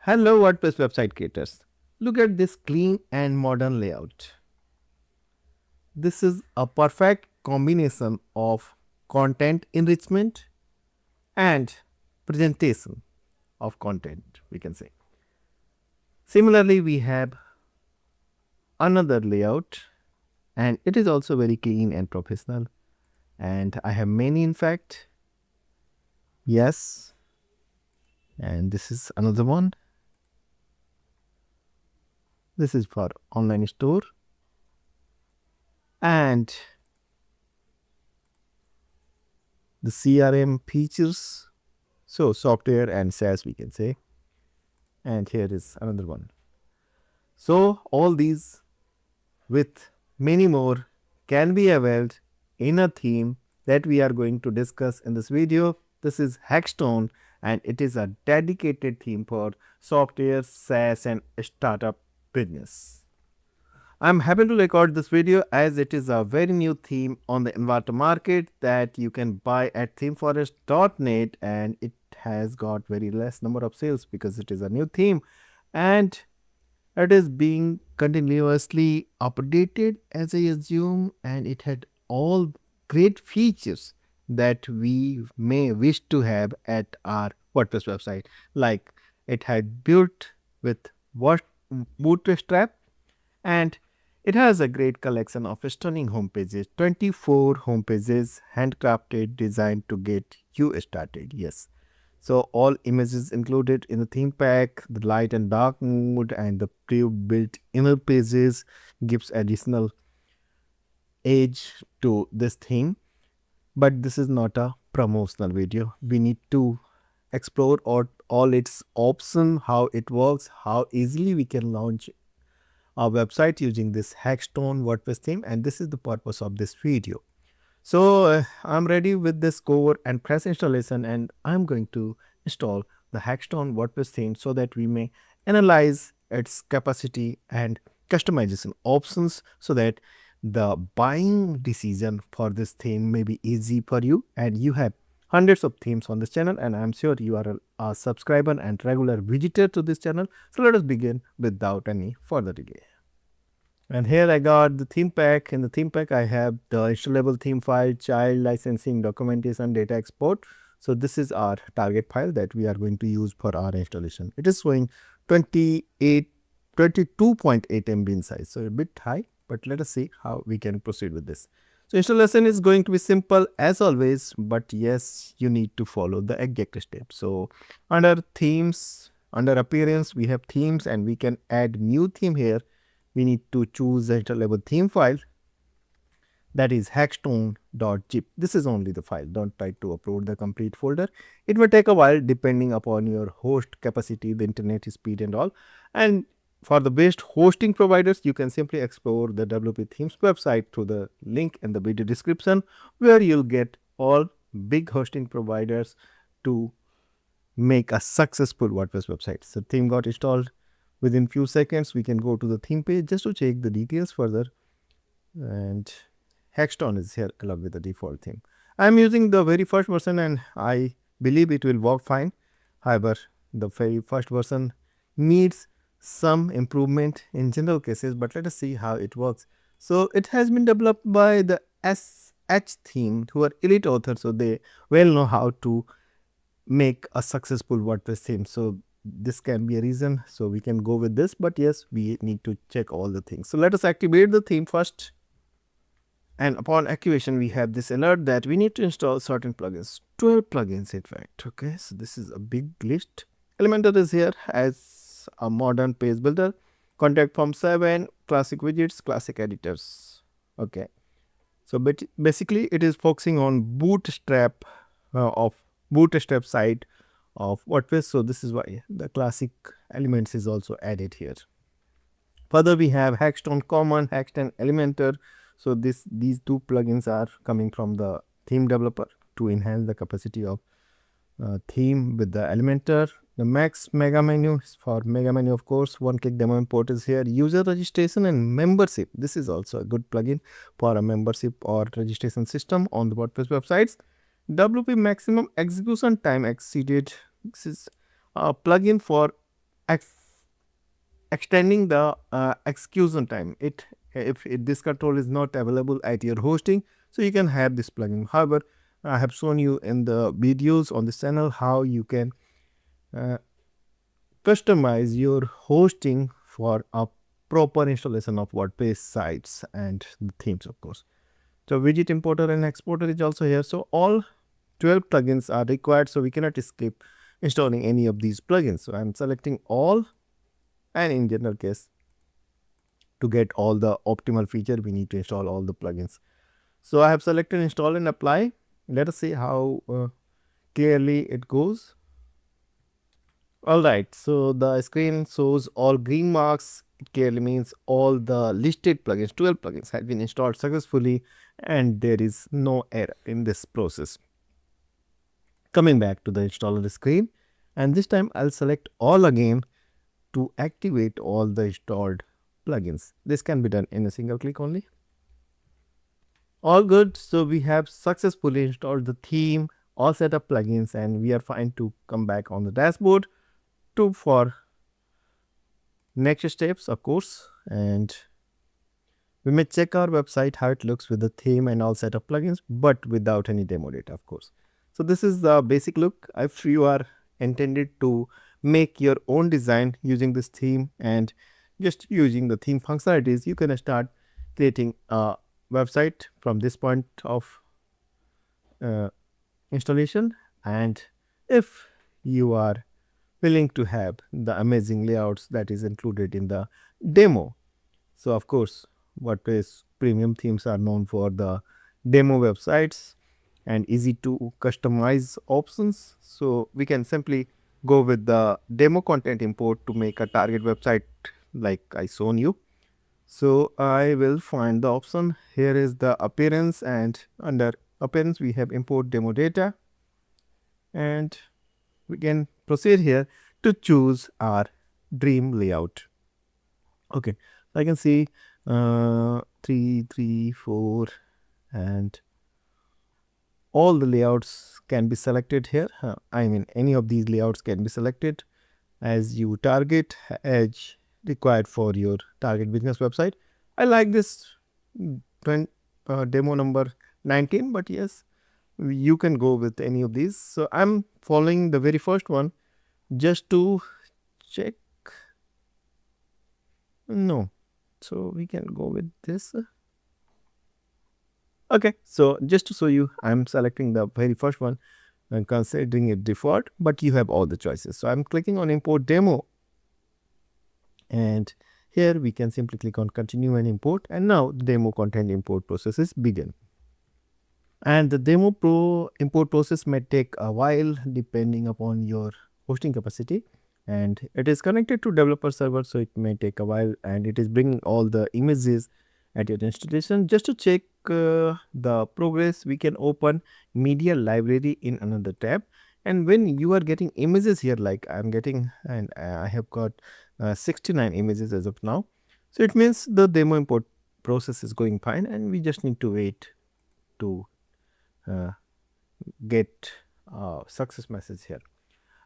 Hello WordPress website creators. Look at this clean and modern layout. This is a perfect combination of content enrichment and presentation of content, we can say. Similarly, we have another layout and it is also very clean and professional. And I have many, in fact. Yes. And this is another one. This is for online store. And the CRM features. So software and SaaS, we can say. And here is another one. So all these with many more can be availed in a theme that we are going to discuss in this video. This is HexTone and it is a dedicated theme for software, SaaS and startup business. I'm happy to record this video as it is a very new theme on the Elementor market that you can buy at themeforest.net, and it has got very less number of sales because it is a new theme and it is being continuously updated as I assume, and it had all great features that we may wish to have at our WordPress website. Like it had built with Bootstrap, and it has a great collection of stunning home pages, 24 home pages, handcrafted, designed to get you started. Yes. So all images included in the theme pack, the light and dark mode and the pre-built inner pages gives additional edge to this theme. But this is not a promotional video. We need to explore all its options, how it works, how easily we can launch our website using this HexTone WordPress theme, and this is the purpose of this video. So I'm ready with this core and press installation, and I'm going to install the HexTone WordPress theme so that we may analyze its capacity and customization options so that the buying decision for this theme may be easy for you. And you have hundreds of themes on this channel, and I'm sure you are a subscriber and regular visitor to this channel. So let us begin without any further delay. And here I got the theme pack. In the theme pack, I have the installable theme file, child licensing, documentation, data export. So this is our target file that we are going to use for our installation. It is showing 22.8 MB in size, so a bit high, but let us see how we can proceed with this. So installation is going to be simple as always, but yes, you need to follow the exact steps. So under themes, under appearance, we have themes and we can add new theme here. We need to choose the installable theme file, that is hextone.zip. This is only the file. Don't try to upload the complete folder. It will take a while depending upon your host capacity, the internet speed and all. And for the best hosting providers, you can simply explore the WP Themes website through the link in the video description, where you'll get all big hosting providers to make a successful WordPress website. So theme got installed. Within few seconds, we can go to the theme page just to check the details further. And HexTone is here along with the default theme. I'm using the very first version and I believe it will work fine. However, the very first version needs some improvement in general cases, but let us see how it works. So it has been developed by the SH theme, who are elite authors, so they well know how to make a successful WordPress theme. So this can be a reason, so we can go with this, but yes, we need to check all the things. So let us activate the theme first, and upon activation we have this alert that we need to install certain plugins, 12 plugins in fact. Okay, so this is a big list. Elementor is here as a modern page builder, contact form 7, classic widgets, classic editors. Okay, so but basically it is focusing on bootstrap side of WordPress. So this is why the classic elements is also added here. Further, we have HexTone Common, HexTone Elementor. So these two plugins are coming from the theme developer to enhance the capacity of theme with the Elementor. The Max Mega Menu is for Mega Menu, of course. One-click demo import is here. User registration and membership. This is also a good plugin for a membership or registration system on the WordPress websites. WP maximum execution time exceeded. This is a plugin for extending the execution time. If this control is not available at your hosting, so you can have this plugin. However, I have shown you in the videos on this channel how you can uh, customize your hosting for a proper installation of WordPress sites and the themes, of course. So widget importer and exporter is also here. So all 12 plugins are required, so we cannot skip installing any of these plugins. So I'm selecting all, and in general case, to get all the optimal feature, we need to install all the plugins. So I have selected install and apply. Let us see how clearly it goes. All right, so the screen shows all green marks. It clearly means all the listed plugins, 12 plugins, have been installed successfully, and there is no error in this process. Coming back to the installer screen, and this time I'll select all again to activate all the installed plugins. This can be done in a single click only. All good. So we have successfully installed the theme, all set up plugins, and we are fine to come back on the dashboard to for next steps, of course. And we may check our website how it looks with the theme and all set up plugins, but without any demo data, of course. So this is the basic look. If you are intended to make your own design using this theme and just using the theme functionalities, you can start creating a website from this point of installation. And if you are willing to have the amazing layouts that is included in the demo, so of course WordPress premium themes are known for the demo websites and easy to customize options. So we can simply go with the demo content import to make a target website like I shown you. So I will find the option. Here is the appearance, and under appearance we have import demo data, and we can proceed here to choose our dream layout. Okay, so I can see 3, 3, 4, and all the layouts can be selected here. I mean, any of these layouts can be selected as you target edge required for your target business website. I like this demo number 19, but yes, you can go with any of these. So I'm following the very first one just to check. No, so we can go with this. Okay, so just to show you, I'm selecting the very first one and considering it default, but you have all the choices. So I'm clicking on import demo, and here we can simply click on continue and import, and now the demo content import process is begin. And the demo import process may take a while depending upon your hosting capacity, and it is connected to developer server, so it may take a while, and it is bringing all the images at your installation. Just to check the progress, we can open media library in another tab, and when you are getting images here, like I'm getting, and I have got 69 images as of now, so it means the demo import process is going fine, and we just need to wait to get a success message here.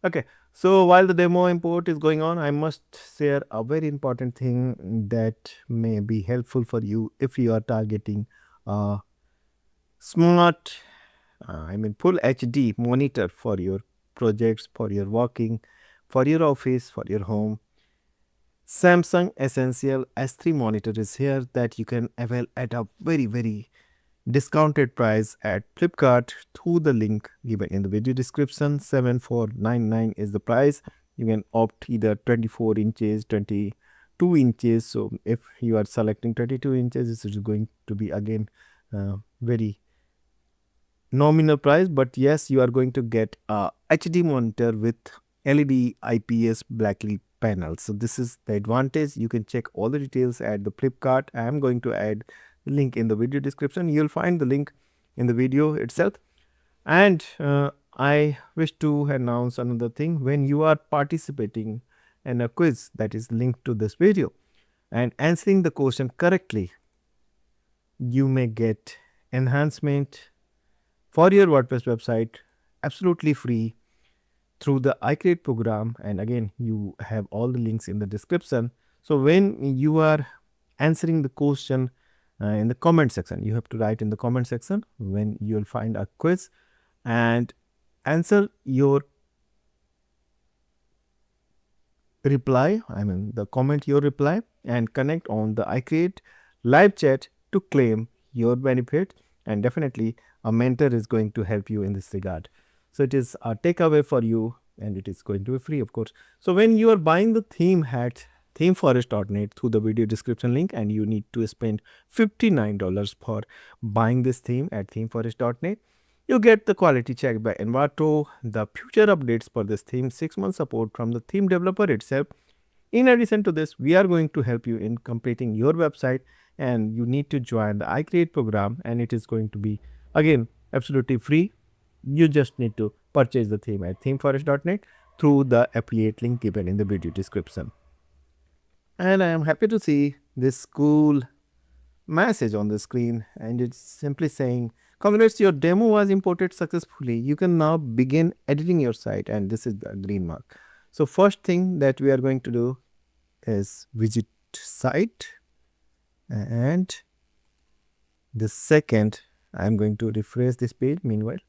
Okay, so while the demo import is going on, I must share a very important thing that may be helpful for you if you are targeting a smart, I mean full HD monitor for your projects, for your working, for your office, for your home. Samsung Essential S3 monitor is here that you can avail at a very discounted price at Flipkart through the link given in the video description. 7499 is the price. You can opt either 24 inches, 22 inches. So if you are selecting 22 inches, this is going to be again very nominal price, but yes, you are going to get a HD monitor with LED IPS backlit panel. So this is the advantage. You can check all the details at the Flipkart. I am going to add the link in the video description. You'll find the link in the video itself. And I wish to announce another thing. When you are participating in a quiz that is linked to this video and answering the question correctly, you may get enhancement for your WordPress website absolutely free through the iCreate program, and again you have all the links in the description. So when you are answering the question in the comment section, you have to write in the comment section when you'll find a quiz and answer your reply, the comment your reply, and connect on the iCreate live chat to claim your benefit. And definitely a mentor is going to help you in this regard. So it is a takeaway for you, and it is going to be free, of course. So when you are buying the theme at themeforest.net through the video description link, and you need to spend $59 for buying this theme at themeforest.net, you get the quality check by Envato, the future updates for this theme, 6 month support from the theme developer itself. In addition to this, we are going to help you in completing your website, and you need to join the iCreate program, and it is going to be again absolutely free. You just need to purchase the theme at themeforest.net through the affiliate link given in the video description. And I am happy to see this cool message on the screen, and it's simply saying, congrats, your demo was imported successfully. You can now begin editing your site, and this is the green mark. So first thing that we are going to do is visit site, and the second I'm going to refresh this page meanwhile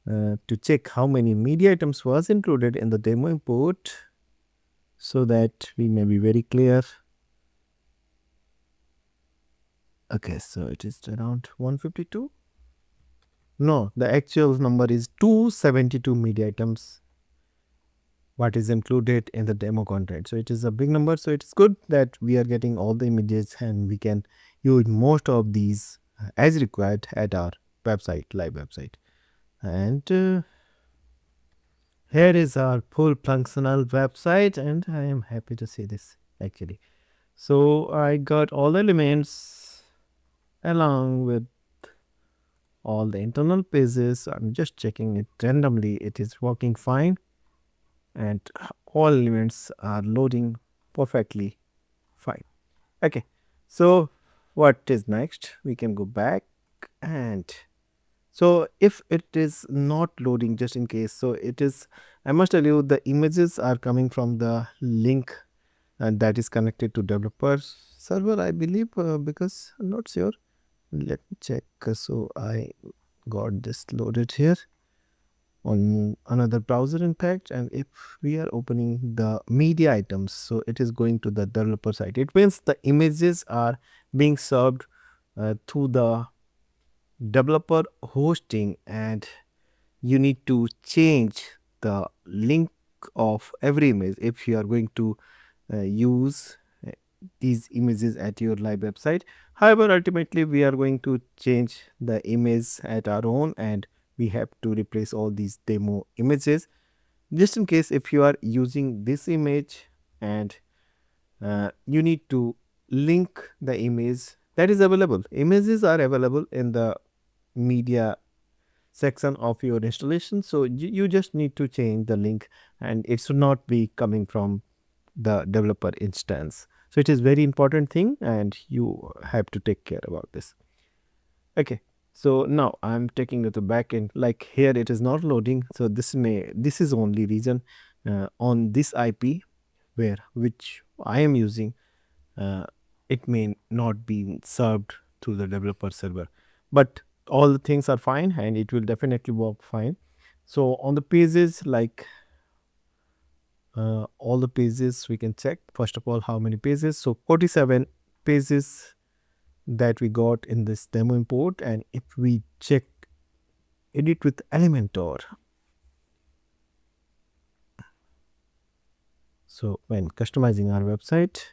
to check how many media items was included in the demo import, so that we may be very clear. Okay, so it is around 152. No, the actual number is 272 media items what is included in the demo content. So it is a big number. So it is good that we are getting all the images, and we can use most of these as required at our website, live website. And here is our full functional website, and I am happy to see this actually. So I got all the elements along with all the internal pages. I'm just checking it randomly. It is working fine, and all elements are loading perfectly fine. Okay, so what is next? We can go back, and so if it is not loading, just in case, so it is, I must tell you, the images are coming from the link and that is connected to developer server, I believe, because I'm not sure. Let me check. So I got this loaded here on another browser, in fact, and if we are opening the media items, so it is going to the developer site. It means the images are being served through the developer hosting, and you need to change the link of every image if you are going to use these images at your live website. However, ultimately we are going to change the image at our own, and we have to replace all these demo images. Just in case if you are using this image, and you need to link the image that is available. Images are available in the media section of your installation, so you just need to change the link, and it should not be coming from the developer instance. So it is very important thing, and you have to take care about this. Okay, so now I'm taking it to back end. Like here it is not loading, so this is only reason on this IP where which I am using, it may not be served through the developer server, but all the things are fine, and it will definitely work fine. So on the pages, like all the pages we can check. First of all, how many pages? So 47 pages that we got in this demo import, and if we check edit with Elementor, so when customizing our website,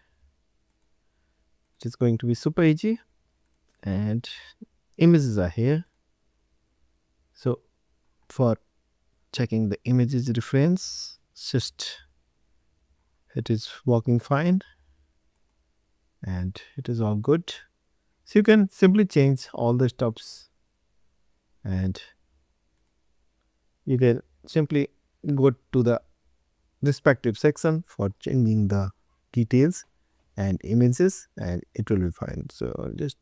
it is going to be super easy, and images are here. So for checking the images reference, just it is working fine, and it is all good. So you can simply change all the stuffs, and you can simply go to the respective section for changing the details and images, and it will be fine. So just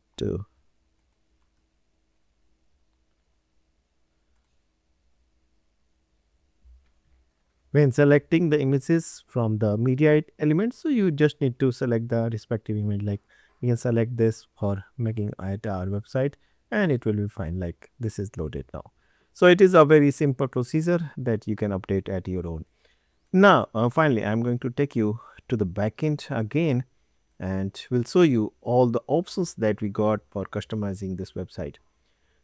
When selecting the images from the media elements, so you just need to select the respective image. Like you can select this for making at our website, and it will be fine. Like this is loaded now. So it is a very simple procedure that you can update at your own. Now, finally, I'm going to take you to the backend again, and we'll show you all the options that we got for customizing this website.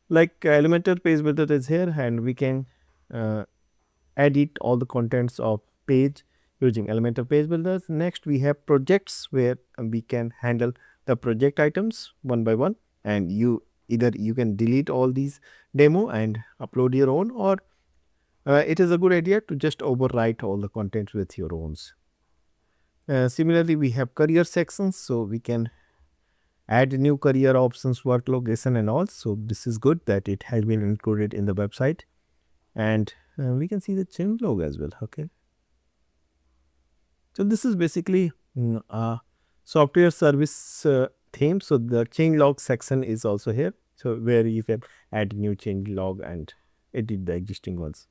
Like Elementor page builder is here, and we can uh, edit all the contents of page using Elementor page builders. Next, we have projects where we can handle the project items one by one, and either you can delete all these demo and upload your own, or it is a good idea to just overwrite all the contents with your own. Similarly, we have career sections, so we can add new career options, work location and all. So this is good that it has been included in the website, and we can see the change log as well. Okay. So this is basically a software service theme. So the change log section is also here. So where you can add new change log and edit the existing ones.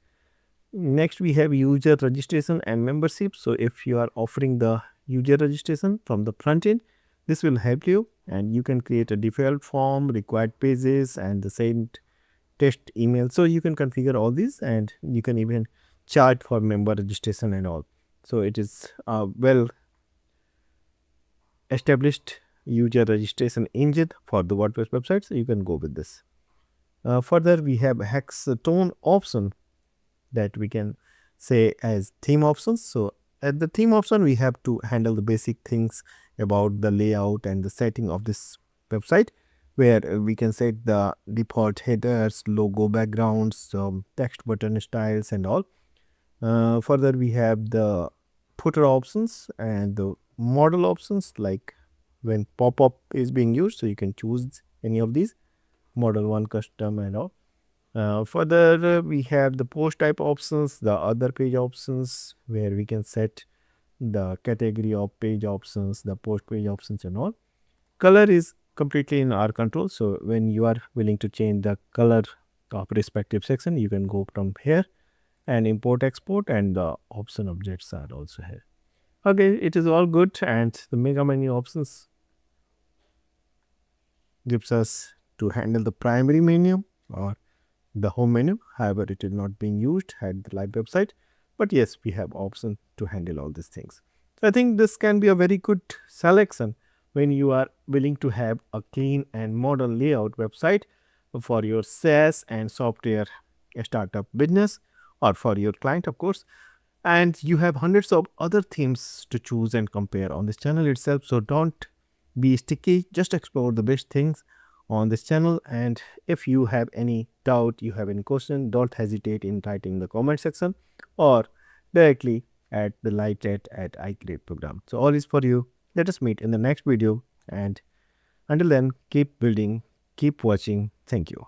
Next, we have user registration and membership. So if you are offering the user registration from the front end, this will help you, and you can create a default form, required pages, and the send test email. So you can configure all these, and you can even charge for member registration and all. So it is a well established user registration engine for the WordPress website. So you can go with this. Further, we have HexTone option that we can say as theme options. So at the theme option, we have to handle the basic things about the layout and the setting of this website, where we can set the default headers, logo backgrounds, text button styles and all. Further, we have the footer options and the model options, like when pop-up is being used, so you can choose any of these, model 1, custom and all. Further, we have the post type options, the other page options, where we can set the category of page options, the post page options and all. Color is completely in our control. So when you are willing to change the color of respective section, you can go from here and import export, and the option objects are also here. Okay, it is all good, and the mega menu options gives us to handle the primary menu or the home menu. However, it is not being used at the live website, but yes, we have option to handle all these things. So I think this can be a very good selection when you are willing to have a clean and modern layout website for your SaaS and software startup business, or for your client, of course. And you have hundreds of other themes to choose and compare on this channel itself. So don't be sticky, just explore the best things on this channel. And if you have any doubt, you have any question, don't hesitate in writing in the comment section, or directly at the live chat at iCreate program. So all is for you. Let us meet in the next video, and until then, keep building, keep watching. Thank you.